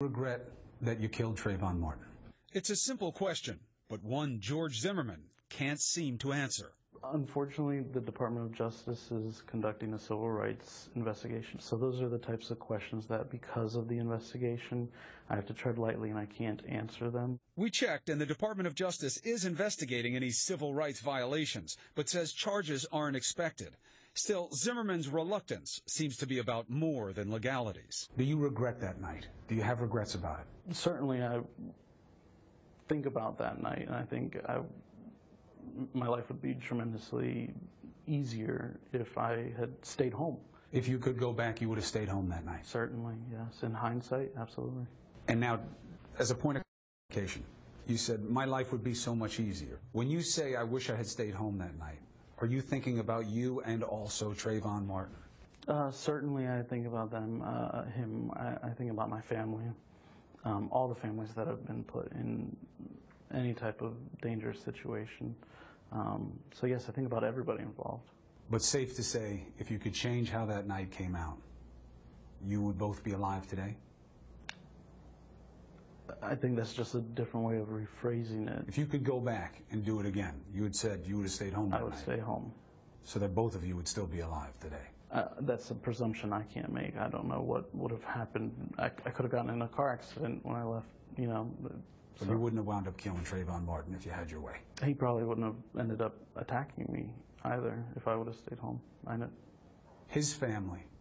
Regret that you killed Trayvon Martin? It's a simple question, but one George Zimmerman can't seem to answer. Unfortunately, the Department of Justice is conducting a civil rights investigation. So those are the types of questions that, because of the investigation, I have to tread lightly and I can't answer them. We checked, and the Department of Justice is investigating any civil rights violations, but says charges aren't expected. Still, Zimmerman's reluctance seems to be about more than legalities. Do you regret that night? Do you have regrets about it? Certainly, I think about that night, and I think my life would be tremendously easier if I had stayed home. If you could go back, you would have stayed home that night? Certainly, yes. In hindsight, absolutely. And now, as a point of clarification, you said, my life would be so much easier. When you say, I wish I had stayed home that night, are you thinking about you and also Trayvon Martin? Certainly, I think about him. I think about my family, all the families that have been put in any type of dangerous situation. So yes, I think about everybody involved. But safe to say, if you could change how that night came out, you would both be alive today? I think that's just a different way of rephrasing it. If you could go back and do it again, you had said you would have stayed home that night. I would stay home. So that both of you would still be alive today? That's a presumption I can't make. I don't know what would have happened. I could have gotten in a car accident when I left, you know. So you wouldn't have wound up killing Trayvon Martin if you had your way? He probably wouldn't have ended up attacking me either if I would have stayed home. I know. His family